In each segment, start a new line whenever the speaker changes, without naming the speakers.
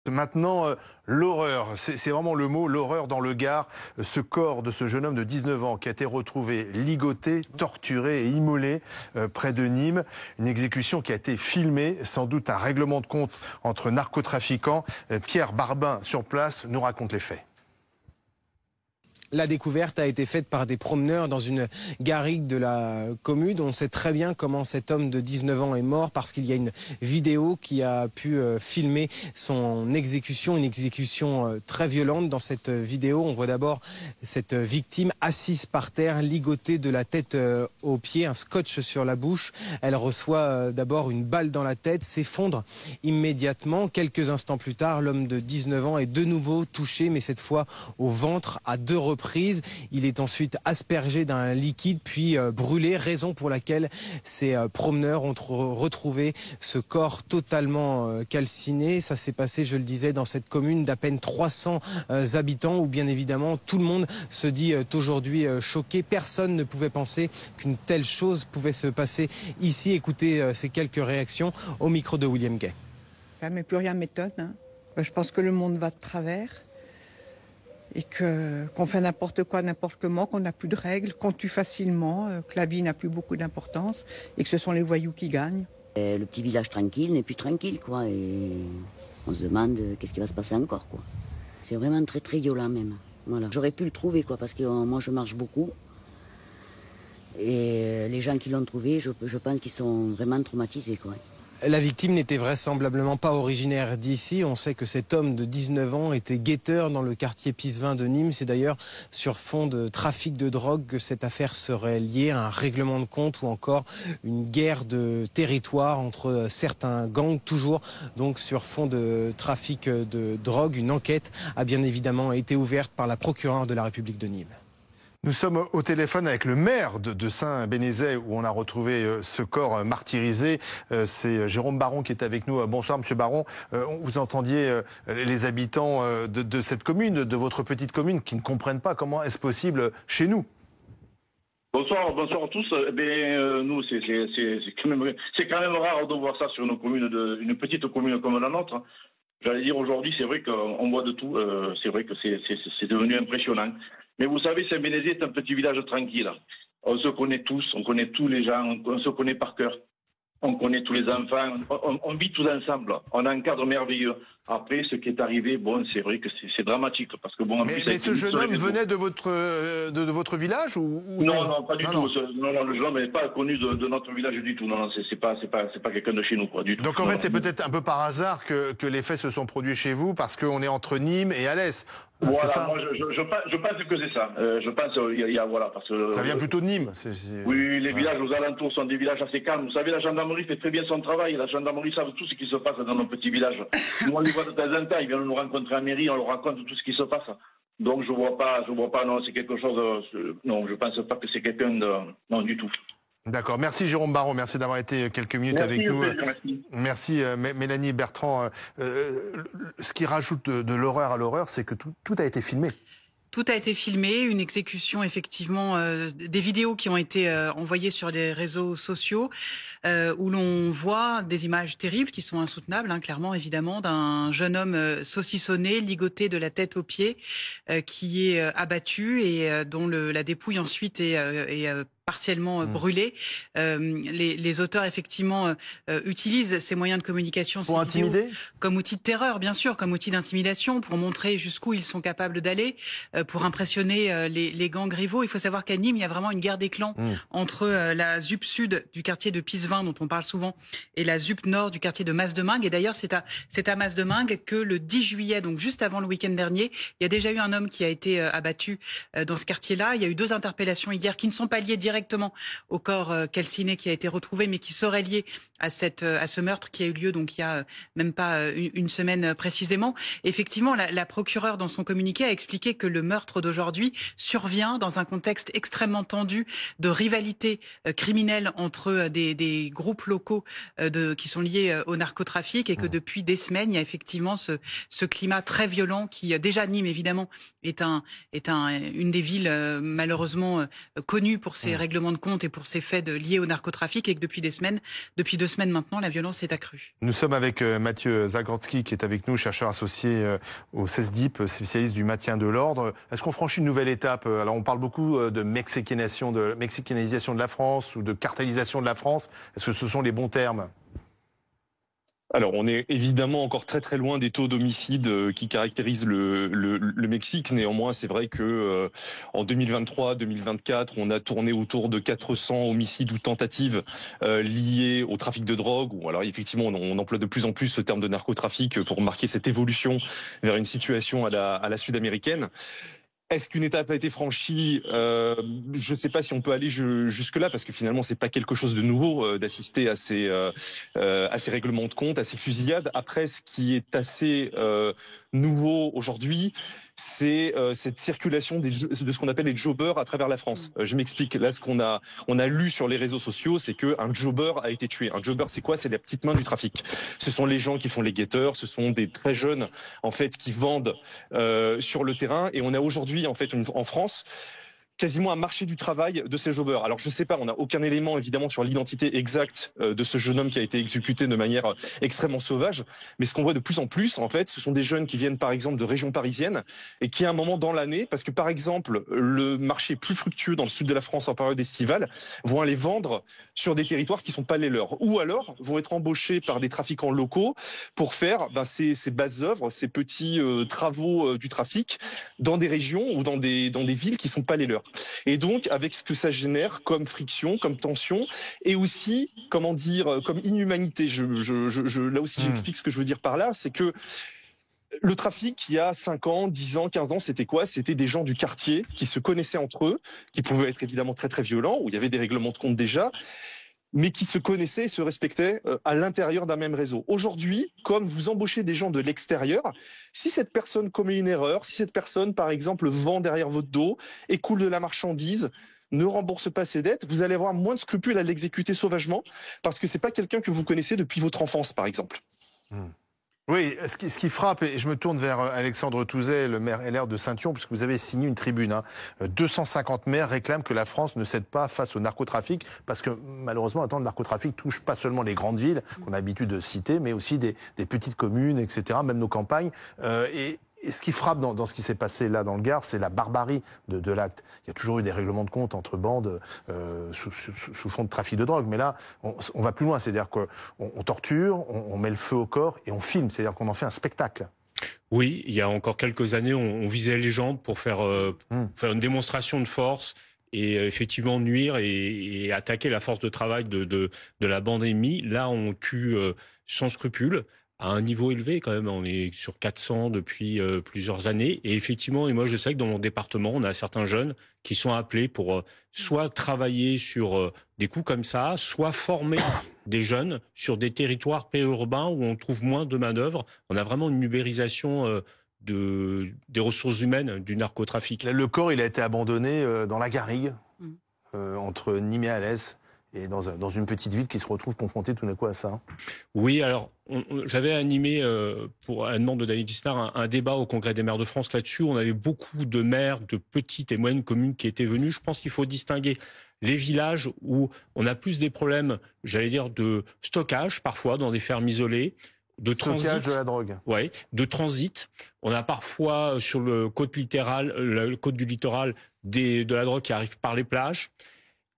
Maintenant, l'horreur, c'est vraiment le mot, l'horreur dans le Gard. Ce corps de ce jeune homme de 19 ans qui a été retrouvé ligoté, torturé et immolé près de Nîmes. Une exécution qui a été filmée, sans doute un règlement de compte entre narcotrafiquants. Pierre Barbin, sur place, nous raconte les faits.
La découverte a été faite par des promeneurs dans une garrigue de la commune. On sait très bien comment cet homme de 19 ans est mort parce qu'il y a une vidéo qui a pu filmer son exécution, une exécution très violente. Dans cette vidéo, on voit d'abord cette victime assise par terre, ligotée de la tête aux pieds, un scotch sur la bouche. Elle reçoit d'abord une balle dans la tête, s'effondre immédiatement. Quelques instants plus tard, l'homme de 19 ans est de nouveau touché, mais cette fois au ventre à 2 reprises. Il est ensuite aspergé d'un liquide puis brûlé, raison pour laquelle ces promeneurs ont retrouvé ce corps totalement calciné. Ça s'est passé, je le disais, dans cette commune d'à peine 300 habitants où bien évidemment tout le monde se dit aujourd'hui choqué. Personne ne pouvait penser qu'une telle chose pouvait se passer ici. Écoutez ces quelques réactions au micro de William Gay.
Mais plus rien m'étonne, hein. Je pense que le monde va de travers. Et qu'on fait n'importe quoi, n'importe comment, qu'on n'a plus de règles, qu'on tue facilement, que la vie n'a plus beaucoup d'importance et que ce sont les voyous qui gagnent.
Et le petit village tranquille n'est plus tranquille, quoi. Et on se demande qu'est-ce qui va se passer encore, quoi. C'est vraiment très très violent même. Voilà. J'aurais pu le trouver, quoi, parce que moi je marche beaucoup. Et les gens qui l'ont trouvé, je pense qu'ils sont vraiment traumatisés, quoi.
La victime n'était vraisemblablement pas originaire d'ici. On sait que cet homme de 19 ans était guetteur dans le quartier Pisevin de Nîmes. C'est d'ailleurs sur fond de trafic de drogue que cette affaire serait liée à un règlement de compte ou encore une guerre de territoire entre certains gangs, toujours donc sur fond de trafic de drogue. Une enquête a bien évidemment été ouverte par la procureure de la République de Nîmes.
Nous sommes au téléphone avec le maire de Saint-Bénézet où on a retrouvé ce corps martyrisé. C'est Jérôme Baron qui est avec nous. Bonsoir Monsieur Baron. Vous entendiez les habitants de cette commune, de votre petite commune, qui ne comprennent pas comment est-ce possible chez nous.
Bonsoir à tous. Nous, c'est quand même rare de voir ça sur une commune, une petite commune comme la nôtre. J'allais dire aujourd'hui, c'est vrai qu'on voit de tout. C'est vrai que c'est devenu impressionnant. Mais vous savez, Saint-Bénézet est un petit village tranquille. On se connaît tous, on connaît tous les gens, on se connaît par cœur. On connaît tous les enfants, on vit tous ensemble. On a un cadre merveilleux. Après, ce qui est arrivé, bon, c'est vrai que c'est dramatique. Parce que, bon,
mais ce jeune homme venait de votre village ou
non, pas du tout. Non, le jeune homme n'est pas connu de notre village du tout. Non, c'est pas quelqu'un de chez nous, quoi, du tout.
Donc en fait, c'est peut-être un peu par hasard que les faits se sont produits chez vous, parce qu'on est entre Nîmes et Alès.
Voilà,
c'est ça.
moi, je pense que c'est ça. Je pense, voilà, parce que
ça vient plutôt de Nîmes.
Oui, les villages aux alentours sont des villages assez calmes. Vous savez, la gendarmerie fait très bien son travail. La gendarmerie savent tout ce qui se passe dans nos petits villages. Nous, on les voit de temps en temps. Ils viennent nous rencontrer à la mairie, on leur raconte tout ce qui se passe. Donc je vois pas. Non, c'est quelque chose. Non, je pense pas que c'est quelqu'un de. Non, du tout.
D'accord. Merci Jérôme Baron. Merci d'avoir été quelques minutes avec nous. Merci Mélanie Bertrand. Ce qui rajoute de l'horreur à l'horreur, c'est que tout a été filmé.
Tout a été filmé, une exécution effectivement, des vidéos qui ont été envoyées sur les réseaux sociaux où l'on voit des images terribles qui sont insoutenables, hein, clairement évidemment, d'un jeune homme saucissonné, ligoté de la tête aux pieds, qui est abattu et dont la dépouille ensuite est partiellement brûlée. Les auteurs effectivement utilisent ces moyens de communication
pour intimider,
comme outil de terreur, bien sûr, comme outil d'intimidation, pour montrer jusqu'où ils sont capables d'aller, pour impressionner les gangs rivaux. Il faut savoir qu'à Nîmes, il y a vraiment une guerre des clans entre la ZUP Sud du quartier de Pisevin, dont on parle souvent, et la ZUP Nord du quartier de Mas-de-Mingue. Et d'ailleurs, c'est à Mas-de-Mingue que le 10 juillet, donc juste avant le week-end dernier, il y a déjà eu un homme qui a été abattu dans ce quartier-là. Il y a eu 2 interpellations hier qui ne sont pas liées directement au corps calciné qui a été retrouvé, mais qui serait lié à ce meurtre qui a eu lieu donc il y a même pas une semaine précisément. Effectivement, la procureure dans son communiqué a expliqué que le meurtre d'aujourd'hui survient dans un contexte extrêmement tendu de rivalité criminelle entre des groupes locaux qui sont liés au narcotrafic, et que depuis des semaines, il y a effectivement ce climat très violent qui, déjà Nîmes évidemment, est une des villes malheureusement connues pour ses règlements règlements de compte et pour ces faits liés au narcotrafic, et que depuis 2 semaines maintenant, la violence s'est accrue.
Nous sommes avec Mathieu Zagorski qui est avec nous, chercheur associé au CESDIP, spécialiste du maintien de l'ordre. Est-ce qu'on franchit une nouvelle étape? Alors on parle beaucoup de mexicanisation de la France ou de cartélisation de la France. Est-ce que ce sont les bons termes?
Alors, on est évidemment encore très très loin des taux d'homicide qui caractérisent le Mexique. Néanmoins, c'est vrai que en 2023-2024, on a tourné autour de 400 homicides ou tentatives liées au trafic de drogue. Ou alors, effectivement, on emploie de plus en plus ce terme de narcotrafic pour marquer cette évolution vers une situation à la sud-américaine. Est-ce qu'une étape a été franchie? Je ne sais pas si on peut aller jusque-là, parce que finalement, c'est pas quelque chose de nouveau d'assister à ces règlements de compte, à ces fusillades. Après, ce qui est assez nouveau aujourd'hui, c'est cette circulation de ce qu'on appelle les jobbers à travers la France. Je m'explique. Là, ce qu'on a lu sur les réseaux sociaux, c'est qu'un jobber a été tué. Un jobber, c'est quoi? C'est la petite main du trafic. Ce sont les gens qui font les guetteurs, ce sont des très jeunes en fait qui vendent sur le terrain. Et on a aujourd'hui en fait en France quasiment un marché du travail de ces jobbers. Alors je sais pas, on n'a aucun élément évidemment sur l'identité exacte de ce jeune homme qui a été exécuté de manière extrêmement sauvage, mais ce qu'on voit de plus en plus en fait, ce sont des jeunes qui viennent par exemple de régions parisiennes et qui à un moment dans l'année, parce que par exemple le marché plus fructueux dans le sud de la France en période estivale, vont aller vendre sur des territoires qui sont pas les leurs, ou alors vont être embauchés par des trafiquants locaux pour faire ces basses œuvres, ces petits travaux du trafic dans des régions ou dans des villes qui sont pas les leurs. Et donc, avec ce que ça génère comme friction, comme tension, et aussi, comment dire, comme inhumanité. Là aussi, j'explique ce que je veux dire par là, c'est que le trafic, il y a 5 ans, 10 ans, 15 ans, c'était quoi? C'était des gens du quartier qui se connaissaient entre eux, qui pouvaient être évidemment très très violents, où il y avait des règlements de compte déjà, mais qui se connaissaient et se respectaient à l'intérieur d'un même réseau. Aujourd'hui, comme vous embauchez des gens de l'extérieur, si cette personne commet une erreur, si cette personne, par exemple, vend derrière votre dos, écoule de la marchandise, ne rembourse pas ses dettes, vous allez avoir moins de scrupules à l'exécuter sauvagement, parce que c'est pas quelqu'un que vous connaissez depuis votre enfance, par exemple.
Oui, ce qui frappe, et je me tourne vers Alexandre Touzet, le maire LR de Saint-Yon, puisque vous avez signé une tribune. 250 maires réclament que la France ne cède pas face au narcotrafic, parce que malheureusement, le narcotrafic touche pas seulement les grandes villes, qu'on a l'habitude de citer, mais aussi des petites communes, etc., même nos campagnes. Et ce qui frappe dans ce qui s'est passé là dans le Gard, c'est la barbarie de l'acte. Il y a toujours eu des règlements de compte entre bandes sous fond de trafic de drogue, mais là, on va plus loin. C'est-à-dire qu'on torture, on met le feu au corps et on filme. C'est-à-dire qu'on en fait un spectacle.
Oui, il y a encore quelques années, on visait les jambes pour faire une démonstration de force et effectivement nuire et attaquer la force de travail de la bande ennemie. Là, on tue sans scrupule. À un niveau élevé quand même, on est sur 400 depuis plusieurs années. Et effectivement, et moi je sais que dans mon département, on a certains jeunes qui sont appelés pour soit travailler sur des coups comme ça, soit former des jeunes sur des territoires périurbains où on trouve moins de main-d'œuvre. On a vraiment une ubérisation des ressources humaines du narcotrafic.
Le corps, il a été abandonné dans la garrigue, entre Nîmes et Alès. Et dans une petite ville qui se retrouve confrontée tout d'un coup à ça.
Oui, alors j'avais animé pour la demande de Daniel Lisnard un débat au Congrès des maires de France là-dessus. On avait beaucoup de maires de petites et moyennes communes qui étaient venus. Je pense qu'il faut distinguer les villages où on a plus des problèmes, j'allais dire, de stockage parfois dans des fermes isolées, de transit.
Stockage de la drogue.
Oui, de transit. On a parfois sur le côte du littoral de la drogue qui arrive par les plages.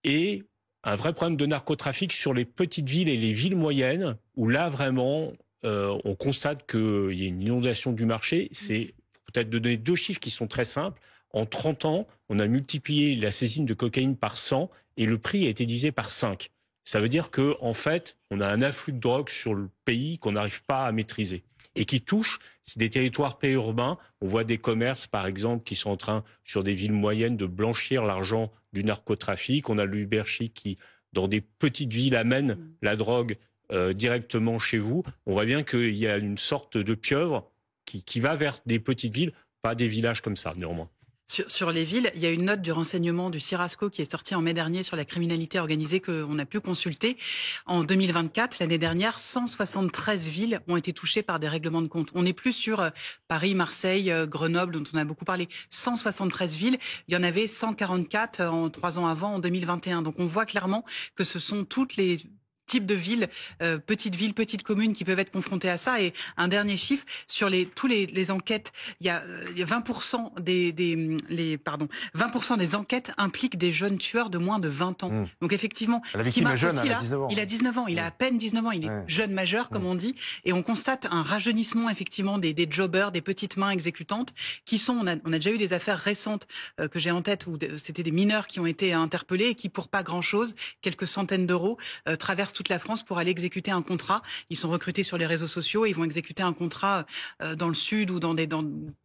Et un vrai problème de narcotrafic sur les petites villes et les villes moyennes, où là, vraiment, on constate qu'il y a une inondation du marché. C'est peut-être de donner 2 chiffres qui sont très simples. En 30 ans, on a multiplié la saisine de cocaïne par 100 et le prix a été divisé par 5. Ça veut dire qu'en fait, on a un afflux de drogue sur le pays qu'on n'arrive pas à maîtriser et qui touche des territoires périurbains. On voit des commerces, par exemple, qui sont en train, sur des villes moyennes, de blanchir l'argent du narcotrafic. On a l'Uberchic qui, dans des petites villes, amène la drogue directement chez vous. On voit bien qu'il y a une sorte de pieuvre qui va vers des petites villes, pas des villages comme ça, néanmoins.
Sur les villes, il y a une note du renseignement du Cirasco qui est sortie en mai dernier sur la criminalité organisée qu'on a pu consulter. En 2024, l'année dernière, 173 villes ont été touchées par des règlements de compte. On n'est plus sur Paris, Marseille, Grenoble, dont on a beaucoup parlé. 173 villes, il y en avait 144 en 3 ans avant, en 2021. Donc on voit clairement que ce sont toutes les types de villes, petites communes qui peuvent être confrontées à ça. Et un dernier chiffre, sur tous les enquêtes, il y a 20% 20% des enquêtes impliquent des jeunes tueurs de moins de 20 ans. Donc effectivement,
la
ce qui
victime est
marque
jeune,
aussi
elle a
là,
19 ans.
il a 19 ans, il a à peine 19 ans, il est jeune majeur, comme on dit, et on constate un rajeunissement effectivement des jobbers, des petites mains exécutantes, qui sont, on a déjà eu des affaires récentes que j'ai en tête, où c'était des mineurs qui ont été interpellés et qui, pour pas grand-chose, quelques centaines d'euros, traversent toute la France pour aller exécuter un contrat. Ils sont recrutés sur les réseaux sociaux et ils vont exécuter un contrat dans le sud ou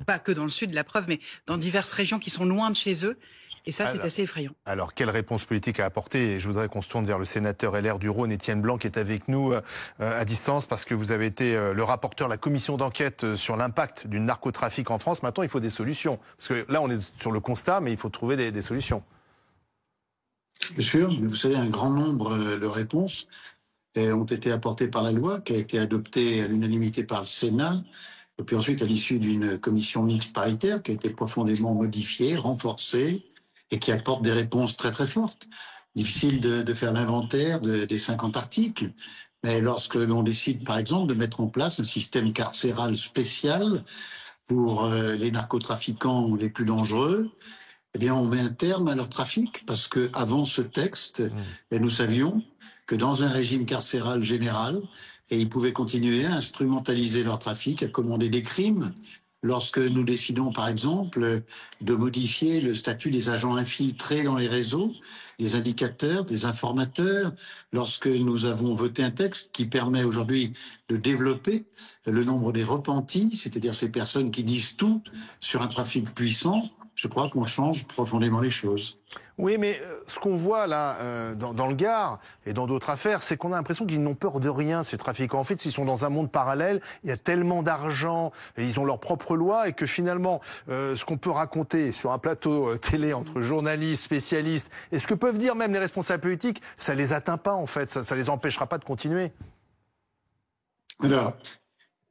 pas que dans le sud, la preuve, mais dans diverses régions qui sont loin de chez eux. Et ça, c'est assez effrayant.
Alors, quelle réponse politique à apporter? Je voudrais qu'on se tourne vers le sénateur LR du Rhône, Étienne Blanc, qui est avec nous à distance, parce que vous avez été le rapporteur de la commission d'enquête sur l'impact du narcotrafic en France. Maintenant, il faut des solutions. Parce que là, on est sur le constat, mais il faut trouver des solutions.
Bien sûr, mais vous savez, un grand nombre de réponses ont été apportées par la loi, qui a été adoptée à l'unanimité par le Sénat, et puis ensuite à l'issue d'une commission mixte paritaire qui a été profondément modifiée, renforcée, et qui apporte des réponses très très fortes. Difficile de faire l'inventaire des 50 articles, mais lorsque l'on décide par exemple de mettre en place un système carcéral spécial pour les narcotrafiquants les plus dangereux, eh bien on met un terme à leur trafic, parce que avant ce texte, nous savions que dans un régime carcéral général, et ils pouvaient continuer à instrumentaliser leur trafic, à commander des crimes. Lorsque nous décidons, par exemple, de modifier le statut des agents infiltrés dans les réseaux, des indicateurs, des informateurs, lorsque nous avons voté un texte qui permet aujourd'hui de développer le nombre des repentis, c'est-à-dire ces personnes qui disent tout sur un trafic puissant, je crois qu'on change profondément les choses.
Oui, mais ce qu'on voit là, dans le Gard et dans d'autres affaires, c'est qu'on a l'impression qu'ils n'ont peur de rien, ces trafiquants. En fait, ils sont dans un monde parallèle, il y a tellement d'argent, et ils ont leur propre loi, et que finalement, ce qu'on peut raconter sur un plateau télé entre journalistes, spécialistes, et ce que peuvent dire même les responsables politiques, ça les atteint pas, en fait, ça les empêchera pas de continuer.
Alors,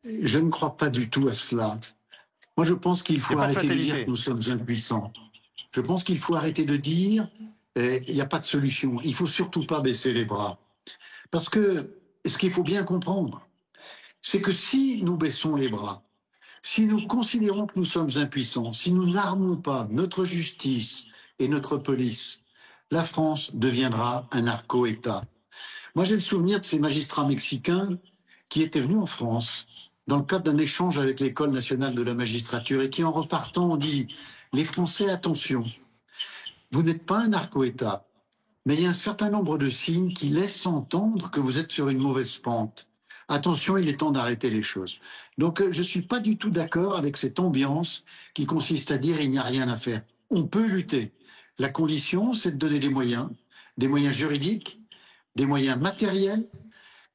je ne crois pas du tout à cela. Moi, je pense qu'il faut arrêter de dire que nous sommes impuissants. Je pense qu'il faut arrêter de dire il n'y a pas de solution. Il ne faut surtout pas baisser les bras. Parce que ce qu'il faut bien comprendre, c'est que si nous baissons les bras, si nous considérons que nous sommes impuissants, si nous n'armons pas notre justice et notre police, la France deviendra un narco-État. Moi, j'ai le souvenir de ces magistrats mexicains qui étaient venus en France dans le cadre d'un échange avec l'École nationale de la magistrature et qui, en repartant, ont dit « Les Français, attention, vous n'êtes pas un narco-État, mais il y a un certain nombre de signes qui laissent entendre que vous êtes sur une mauvaise pente. Attention, il est temps d'arrêter les choses. » Donc, je ne suis pas du tout d'accord avec cette ambiance qui consiste à dire « il n'y a rien à faire ». On peut lutter. La condition, c'est de donner des moyens juridiques, des moyens matériels,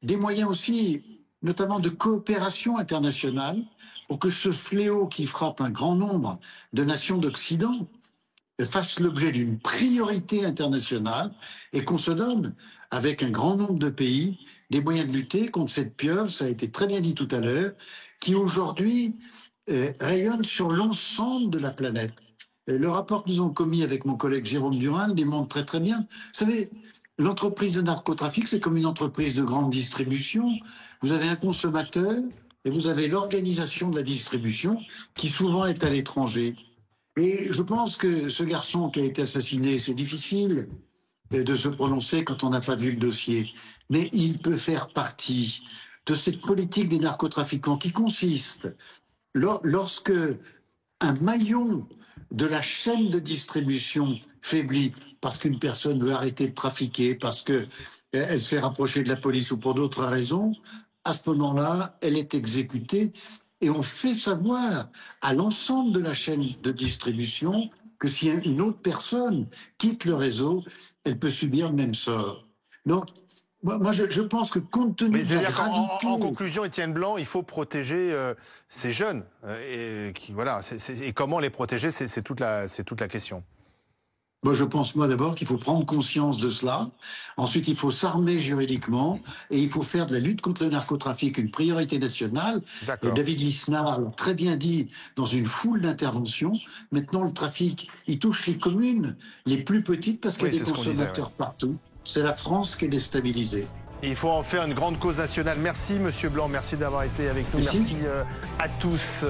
des moyens aussi notamment de coopération internationale, pour que ce fléau qui frappe un grand nombre de nations d'Occident fasse l'objet d'une priorité internationale et qu'on se donne, avec un grand nombre de pays, des moyens de lutter contre cette pieuvre, ça a été très bien dit tout à l'heure, qui aujourd'hui rayonne sur l'ensemble de la planète. Le rapport que nous avons commis avec mon collègue Jérôme Durin le démontre très très bien. Vous savez, l'entreprise de narcotrafic, c'est comme une entreprise de grande distribution. Vous avez un consommateur et vous avez l'organisation de la distribution qui souvent est à l'étranger. Et je pense que ce garçon qui a été assassiné, c'est difficile de se prononcer quand on n'a pas vu le dossier, mais il peut faire partie de cette politique des narcotrafiquants qui consiste, lorsque un maillon de la chaîne de distribution faiblit parce qu'une personne veut arrêter de trafiquer, parce qu'elle s'est rapprochée de la police ou pour d'autres raisons, à ce moment-là, elle est exécutée et on fait savoir à l'ensemble de la chaîne de distribution que si une autre personne quitte le réseau, elle peut subir le même sort. Donc, Moi, je pense que compte tenu de la gravité...
En conclusion, Étienne Blanc, il faut protéger ces jeunes. Et comment les protéger, c'est toute la question.
Moi, je pense, d'abord, qu'il faut prendre conscience de cela. Ensuite, il faut s'armer juridiquement et il faut faire de la lutte contre le narcotrafic une priorité nationale. Et David Lisnard l'a très bien dit dans une foule d'interventions. Maintenant, le trafic, il touche les communes les plus petites parce qu'il y a des consommateurs partout. C'est la France qui est déstabilisée.
Il faut en faire une grande cause nationale. Merci, Monsieur Blanc. Merci d'avoir été avec nous. Merci à tous.